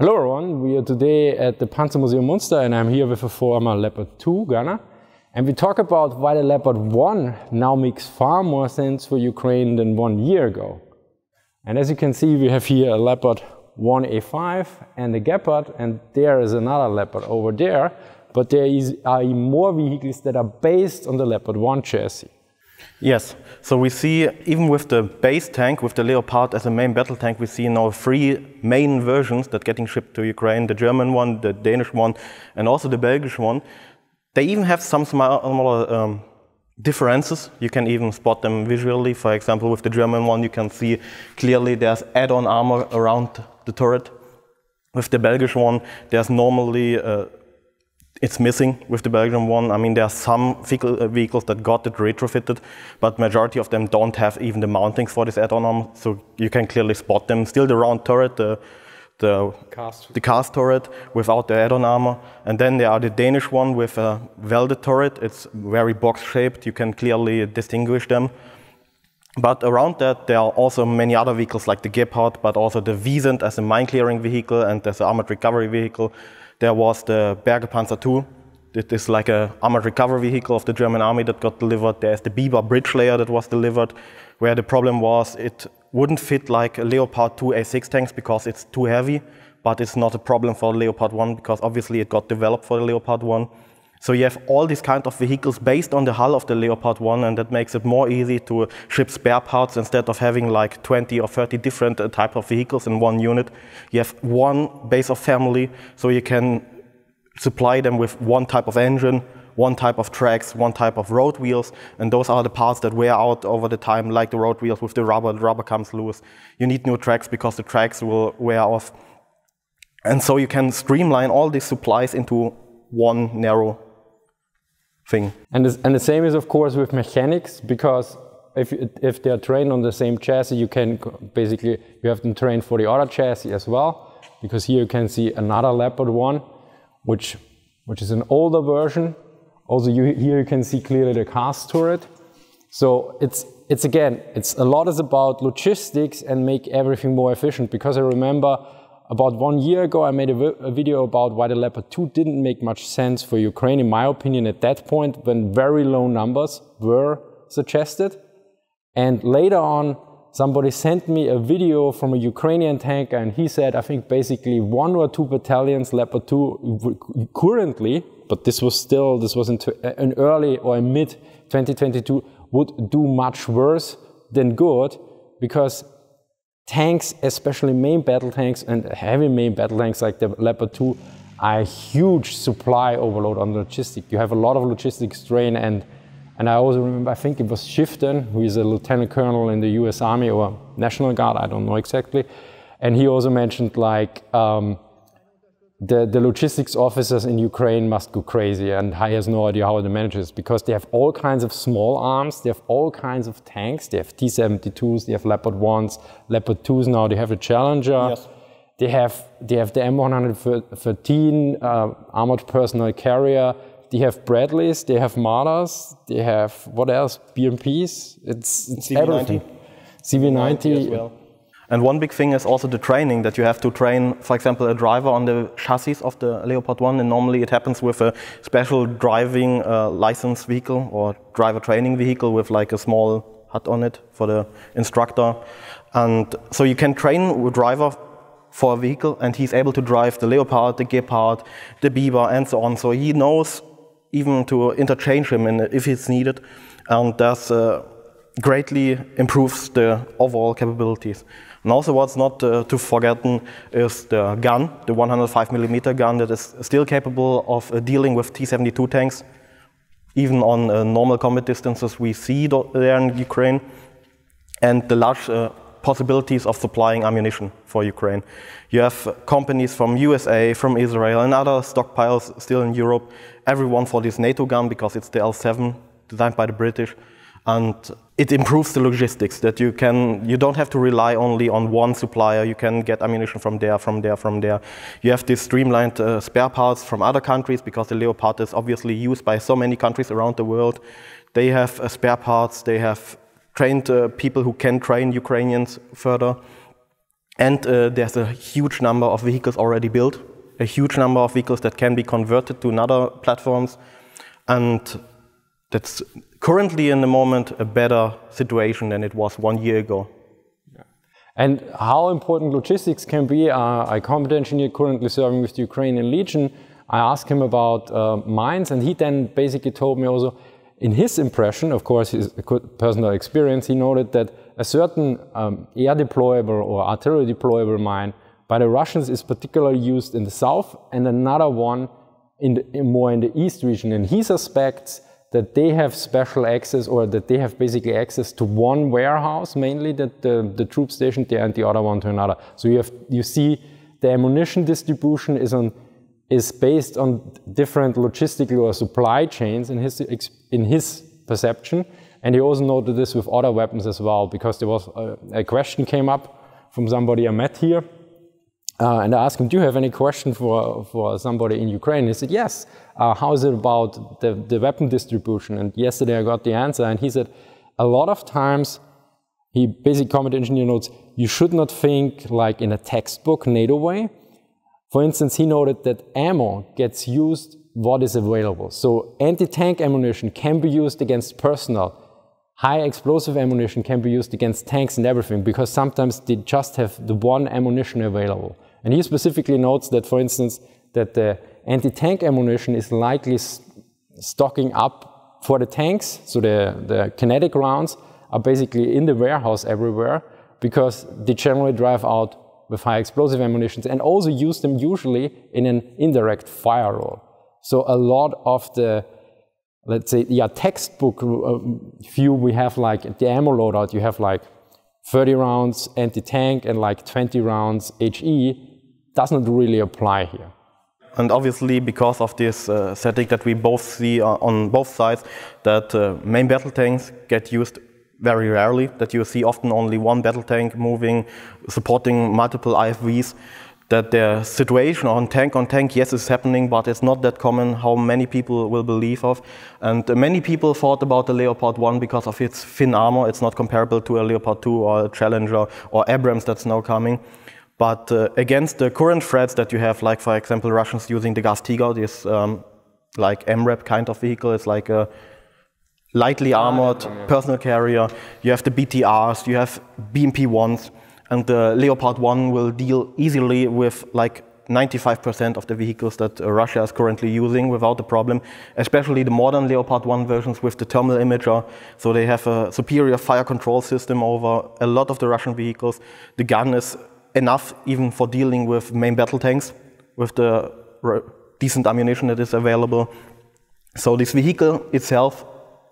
Hello everyone, we are today at the Panzermuseum Munster and I'm here with a former Leopard 2 gunner. And we talk about why the Leopard 1 now makes far more sense for Ukraine than 1 year ago. And as you can see, we have here a Leopard 1A5 and a Leopard, and there is another Leopard over there. But there are more vehicles that are based on the Leopard 1 chassis. Yes, so we see, even with the base tank, with the Leopard as a main battle tank, we see now 3 main versions that getting shipped to Ukraine, the German one, the Danish one, and also the Belgian one. They even have some smaller differences. You can even spot them visually. For example, with the German one, you can see clearly there's add-on armor around the turret. With the Belgian one, there's normally it's missing with the Belgian one. I mean, there are some vehicles that got it retrofitted, but majority of them don't have even the mountings for this add-on armor, so you can clearly spot them. Still the round turret, the cast turret without the add-on armor. And then there are the Danish one with a welded turret. It's very box-shaped. You can clearly distinguish them. But around that, there are also many other vehicles like the Leopard, but also the Wiesent as a mine-clearing vehicle and as an armored recovery vehicle. There was the Panzer II. It is like an armored recovery vehicle of the German army that got delivered. There's the Biber bridge layer that was delivered, where the problem was it wouldn't fit like a Leopard 2 A6 tanks because it's too heavy, but it's not a problem for Leopard 1 because obviously it got developed for the Leopard 1. So you have all these kind of vehicles based on the hull of the Leopard 1, and that makes it more easy to ship spare parts instead of having like 20 or 30 different types of vehicles in one unit. You have one base of family, so you can supply them with one type of engine, one type of tracks, one type of road wheels, and those are the parts that wear out over the time, like the road wheels with the rubber comes loose. You need new tracks because the tracks will wear off. And so you can streamline all these supplies into one narrow thing. And the same is of course with mechanics, because if they are trained on the same chassis, you can basically, you have them trained for the other chassis as well, because here you can see another Leopard 1, which is an older version. Also here you can see clearly the cast turret. So it's again, a lot is about logistics and make everything more efficient, because I remember about 1 year ago, I made a video about why the Leopard 2 didn't make much sense for Ukraine, in my opinion, at that point, when very low numbers were suggested. And later on, somebody sent me a video from a Ukrainian tanker, and he said, I think basically 1 or 2 battalions Leopard 2 currently, but this was in early or in mid 2022, would do much worse than good, because tanks, especially main battle tanks and heavy main battle tanks like the Leopard 2, are a huge supply overload on logistics. You have a lot of logistics strain, and I also remember, I think it was Shifton, who is a lieutenant colonel in the US Army or National Guard, I don't know exactly, and he also mentioned like the logistics officers in Ukraine must go crazy, and he has no idea how to manage this, because they have all kinds of small arms, they have all kinds of tanks, they have T-72s, they have Leopard 1s, Leopard 2s now, they have a Challenger, yes. They have the M113 armored personnel carrier, they have Bradleys, they have Marders, they have, what else, BMPs, it's CV-90. Everything. CV-90 as well. And one big thing is also the training, that you have to train, for example, a driver on the chassis of the Leopard 1, and normally it happens with a special driving license vehicle or driver training vehicle with like a small hut on it for the instructor. And so you can train a driver for a vehicle, and he's able to drive the Leopard, the Leopard, the Biber, and so on. So he knows even to interchange him if it's needed, and that's greatly improves the overall capabilities. And also what's not to forgotten is the gun, the 105mm gun that is still capable of dealing with T-72 tanks. Even on normal combat distances we see there in Ukraine, and the large possibilities of supplying ammunition for Ukraine. You have companies from USA, from Israel, and other stockpiles still in Europe, everyone for this NATO gun, because it's the L7 designed by the British. And it improves the logistics, that you don't have to rely only on one supplier. You can get ammunition from there, from there, from there. You have this streamlined spare parts from other countries, because the Leopard is obviously used by so many countries around the world. They have spare parts, they have trained people who can train Ukrainians further. And there's a huge number of vehicles already built, a huge number of vehicles that can be converted to another platforms. And that's currently in the moment a better situation than it was 1 year ago. And how important logistics can be, a combat engineer currently serving with the Ukrainian Legion, I asked him about mines, and he then basically told me also, in his impression, of course his personal experience, he noted that a certain air deployable or artillery deployable mine by the Russians is particularly used in the south, and another one more in the east region. And he suspects that they have special access, or that they have basically access to one warehouse, mainly that the troops stationed there, and the other one to another. So you see the ammunition distribution is based on different logistical or supply chains in his perception. And he also noted this with other weapons as well, because there was a question came up from somebody I met here. And I asked him, do you have any question for somebody in Ukraine? He said, yes. How is it about the weapon distribution? And yesterday I got the answer, and he said, a lot of times, he basic combat engineer notes, you should not think like in a textbook NATO way. For instance, he noted that ammo gets used what is available. So anti-tank ammunition can be used against personnel. High explosive ammunition can be used against tanks and everything, because sometimes they just have the one ammunition available. And he specifically notes that, for instance, that the anti-tank ammunition is likely stocking up for the tanks. So the kinetic rounds are basically in the warehouse everywhere, because they generally drive out with high explosive ammunitions, and also use them usually in an indirect fire role. So a lot of the, let's say, textbook view, we have like the ammo loadout, you have like 30 rounds anti-tank and like 20 rounds HE, doesn't really apply here. And obviously, because of this setting that we both see on both sides, that main battle tanks get used very rarely, that you see often only one battle tank moving, supporting multiple IFVs, that the situation on tank, yes, is happening, but it's not that common how many people will believe of. And many people thought about the Leopard 1 because of its thin armor. It's not comparable to a Leopard 2 or a Challenger or Abrams that's now coming. But against the current threats that you have, like for example Russians using the Gas Tiger, this like MRAP kind of vehicle, it's like a lightly armored personal carrier. You have the BTRs, you have BMP-1s, and the Leopard 1 will deal easily with like 95% of the vehicles that Russia is currently using without a problem, especially the modern Leopard 1 versions with the thermal imager. So they have a superior fire control system over a lot of the Russian vehicles. The gun is enough even for dealing with main battle tanks with the decent ammunition that is available. So this vehicle itself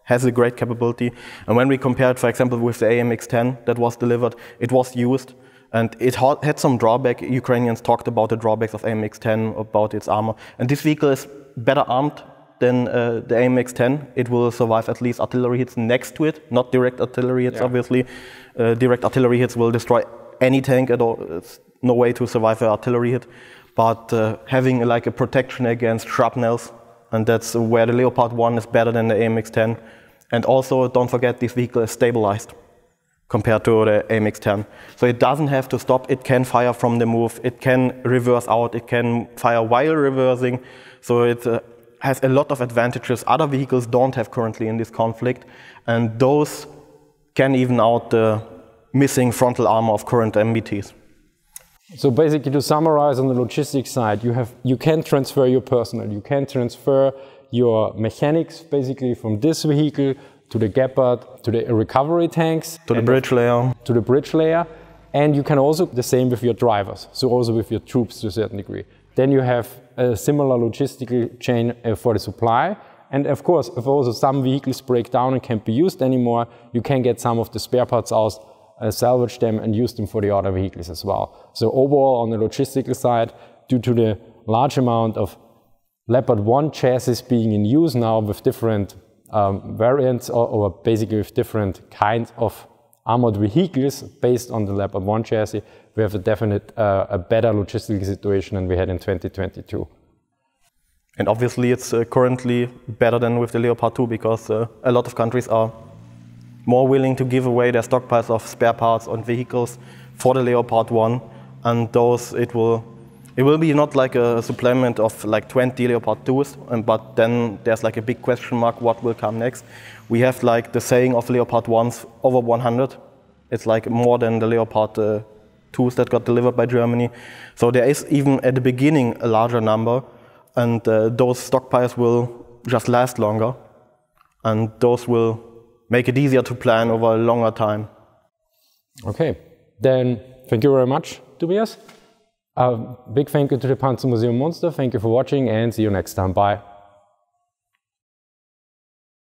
has a great capability. And when we compare it, for example, with the AMX-10 that was delivered, it was used and it had some drawback. Ukrainians talked about the drawbacks of AMX-10, about its armor. And this vehicle is better armed than the AMX-10. It will survive at least artillery hits next to it, not direct artillery hits, obviously. Direct artillery hits will destroy any tank at all. It's no way to survive an artillery hit. But having like a protection against shrapnels, and that's where the Leopard 1 is better than the AMX-10. And also, don't forget, this vehicle is stabilized compared to the AMX-10. So it doesn't have to stop, it can fire from the move, it can reverse out, it can fire while reversing. So it has a lot of advantages other vehicles don't have currently in this conflict. And those can even out the missing frontal armor of current MBTs. So basically, to summarize on the logistics side, you can transfer your personnel, you can transfer your mechanics basically from this vehicle to the Leopard, to the recovery tanks, to the bridge layer. To the bridge layer, and you can also the same with your drivers, so also with your troops to a certain degree. Then you have a similar logistical chain for the supply, and of course, if also some vehicles break down and can't be used anymore, you can get some of the spare parts out, salvage them and use them for the other vehicles as well. So overall, on the logistical side, due to the large amount of Leopard 1 chassis being in use now with different variants or basically with different kinds of armored vehicles based on the Leopard 1 chassis, we have a definite a better logistical situation than we had in 2022. And obviously it's currently better than with the Leopard 2 because a lot of countries are more willing to give away their stockpiles of spare parts on vehicles for the Leopard 1 and those it will be not like a supplement of like 20 Leopard 2s, but then there's like a big question mark what will come next. We have like the saying of Leopard 1s over 100. It's like more than the Leopard 2s that got delivered by Germany. So there is even at the beginning a larger number, and those stockpiles will just last longer, and those will make it easier to plan over a longer time. Okay, then thank you very much, Tobias. A big thank you to the Panzermuseum Munster. Thank you for watching and see you next time. Bye.